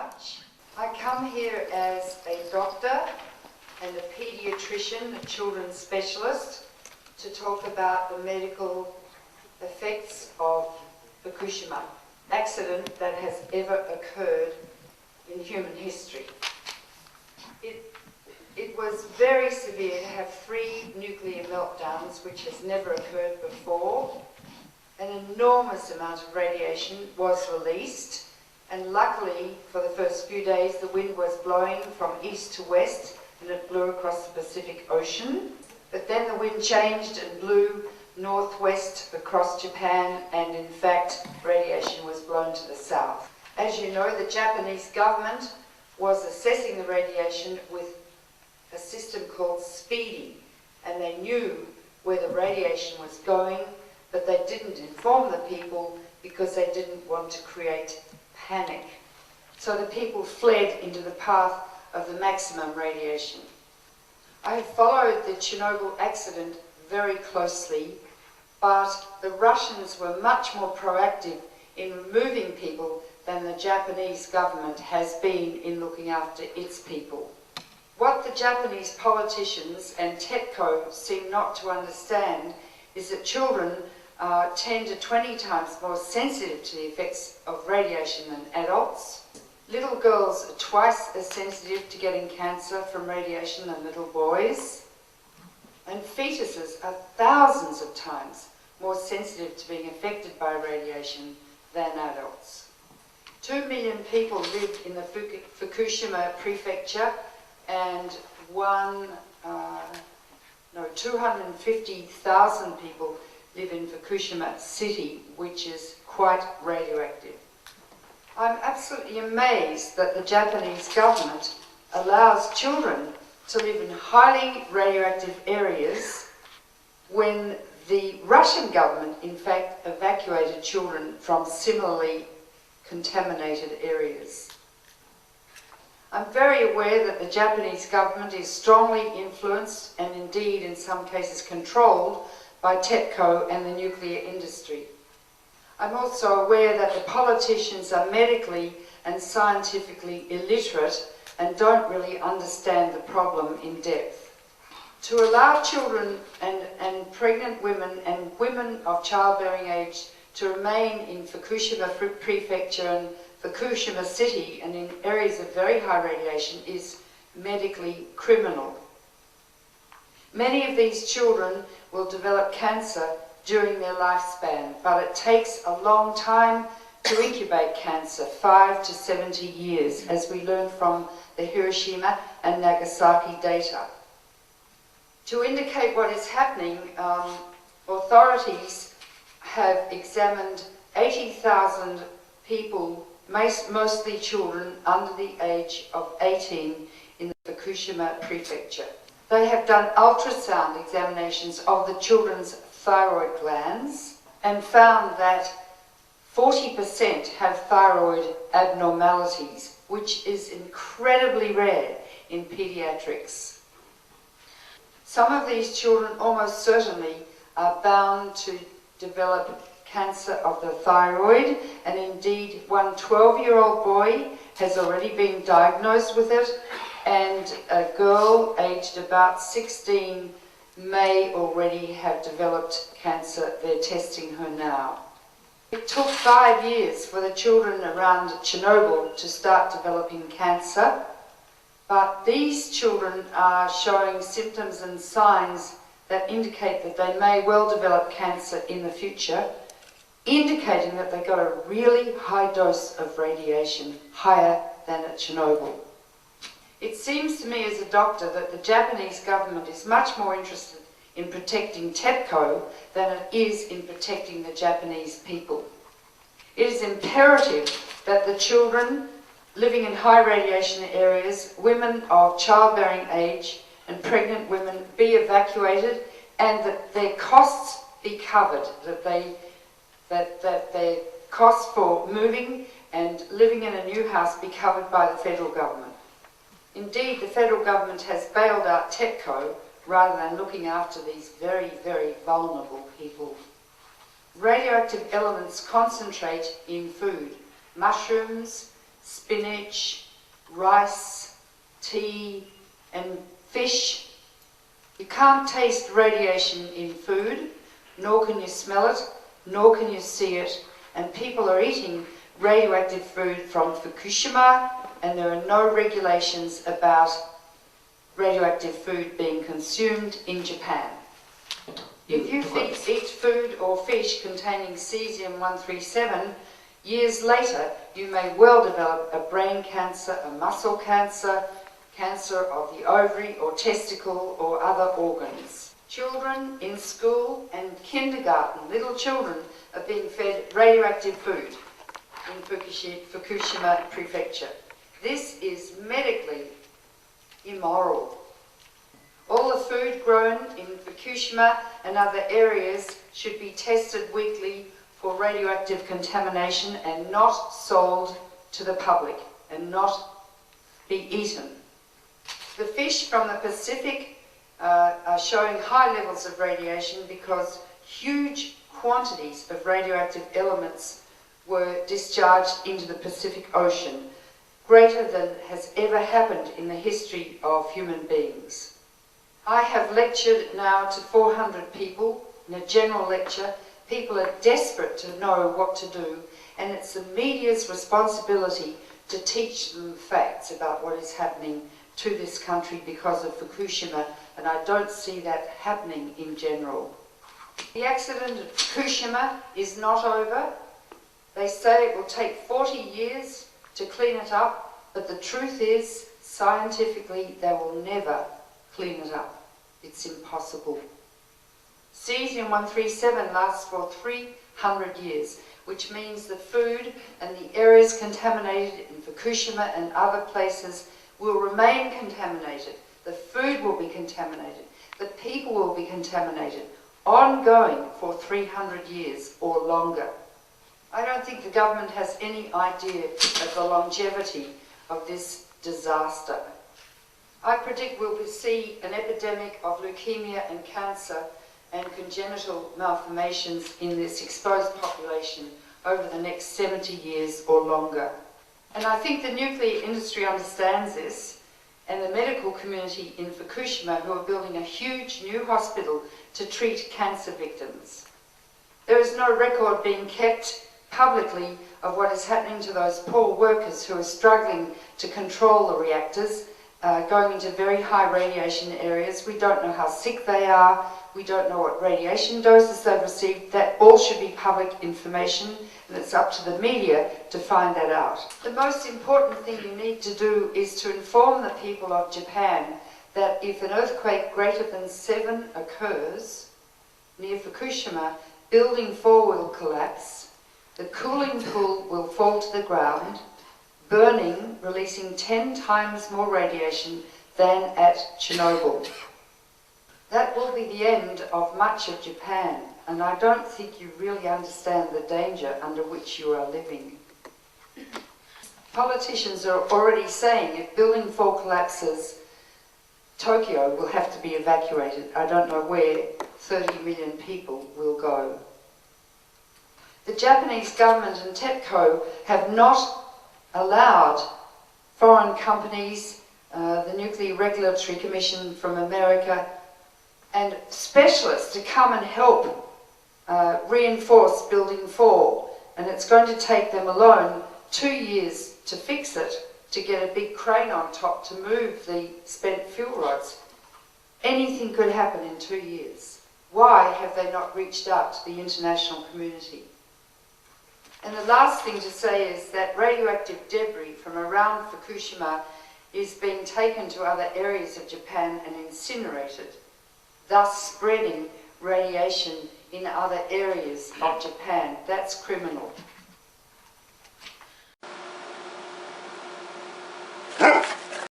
much. I come here as a doctor and a paediatrician, a children's specialist, to talk about the medical effects of Fukushima, accident that has ever occurred in human history. It was very severe to have 3 nuclear meltdowns, which has never occurred before. An enormous amount of radiation was released, and luckily for the first few days the wind was blowing from east to west and it blew across the Pacific Ocean. But then the wind changed and blew northwest across Japan, and in fact radiation was blown to the south. As you know, the Japanese government was assessing the radiation with a system called speeding, and they knew where the radiation was going, but they didn't inform the people because they didn't want to create panic. So the people fled into the path of the maximum radiation. I have followed the Chernobyl accident very closely, but the Russians were much more proactive in removing people than the Japanese government has been in looking after its people. What the Japanese politicians and TEPCO seem not to understand is that children are 10 to 20 times more sensitive to the effects of radiation than adults. Little girls are twice as sensitive to getting cancer from radiation than little boys. And fetuses are thousands of times more sensitive to being affected by radiation than adults. 2 million people live in the Fukushima prefecture, and 250,000 people live in Fukushima city, which is quite radioactive. I'm absolutely amazed that the Japanese government allows children to live in highly radioactive areas when the Russian government, in fact, evacuated children from similarly contaminated areas. I'm very aware that the Japanese government is strongly influenced and indeed in some cases controlled by TEPCO and the nuclear industry. I'm also aware that the politicians are medically and scientifically illiterate and don't really understand the problem in depth. To allow children and pregnant women and women of childbearing age to remain in Fukushima prefecture and Fukushima city and in areas of very high radiation is medically criminal. Many of these children will develop cancer during their lifespan, but it takes a long time to incubate cancer, 5 to 70 years, as we learned from the Hiroshima and Nagasaki data. To indicate what is happening, authorities have examined 80,000 people, mostly children under the age of 18 in the Fukushima prefecture. They have done ultrasound examinations of the children's thyroid glands and found that 40% have thyroid abnormalities, which is incredibly rare in pediatrics. Some of these children almost certainly are bound to develop cancer of the thyroid, and indeed one 12-year-old boy has already been diagnosed with it, and a girl aged about 16 may already have developed cancer. They're testing her now. It took 5 years for the children around Chernobyl to start developing cancer, but these children are showing symptoms and signs that indicate that they may well develop cancer in the future, indicating that they got a really high dose of radiation, higher than at Chernobyl. It seems to me as a doctor that the Japanese government is much more interested in protecting TEPCO than it is in protecting the Japanese people. It is imperative that the children living in high radiation areas, women of childbearing age and pregnant women be evacuated, and that their costs be covered, that their costs for moving and living in a new house be covered by the federal government. Indeed, the federal government has bailed out TEPCO rather than looking after these very, very vulnerable people. Radioactive elements concentrate in food: mushrooms, spinach, rice, tea and fish. You can't taste radiation in food, nor can you smell it, nor can you see it, and people are eating radioactive food from Fukushima, and there are no regulations about radioactive food being consumed in Japan. If you eat food or fish containing cesium-137, years later you may well develop a brain cancer, a muscle cancer, cancer of the ovary or testicle or other organs. Children in school and kindergarten, little children, are being fed radioactive food in Fukushima Prefecture. This is medically immoral. All the food grown in Fukushima and other areas should be tested weekly for radioactive contamination and not sold to the public and not be eaten. The fish from the Pacific are showing high levels of radiation because huge quantities of radioactive elements were discharged into the Pacific Ocean, greater than has ever happened in the history of human beings. I have lectured now to 400 people in a general lecture. People are desperate to know what to do, and it's the media's responsibility to teach them facts about what is happening to this country because of Fukushima, and I don't see that happening in general. The accident at Fukushima is not over. They say it will take 40 years to clean it up, but the truth is, scientifically, they will never clean it up. It's impossible. Cesium-137 lasts for 300 years, which means the food and the areas contaminated in Fukushima and other places will remain contaminated. The food will be contaminated. The people will be contaminated, ongoing for 300 years or longer. I don't think the government has any idea of the longevity of this disaster. I predict we'll see an epidemic of leukemia and cancer and congenital malformations in this exposed population over the next 70 years or longer. And I think the nuclear industry understands this, and the medical community in Fukushima, who are building a huge new hospital to treat cancer victims. There is no record being kept publicly of what is happening to those poor workers who are struggling to control the reactors, going into very high radiation areas. We don't know how sick they are. We don't know what radiation doses they've received. That all should be public information, and it's up to the media to find that out. The most important thing you need to do is to inform the people of Japan that if an earthquake greater than 7 occurs near Fukushima, building 4 will collapse, the cooling pool will fall to the ground, burning, releasing 10 times more radiation than at Chernobyl. That will be the end of much of Japan, and I don't think you really understand the danger under which you are living. Politicians are already saying if Building 4 collapses, Tokyo will have to be evacuated. I don't know where 30 million people will go. The Japanese government and TEPCO have not allowed foreign companies, the Nuclear Regulatory Commission from America, and specialists to come and help reinforce Building 4. And it's going to take them alone 2 years to fix it, to get a big crane on top to move the spent fuel rods. Anything could happen in 2 years. Why have they not reached out to the international community? And the last thing to say is that radioactive debris from around Fukushima is being taken to other areas of Japan and incinerated, thus spreading radiation in other areas of Japan. That's criminal.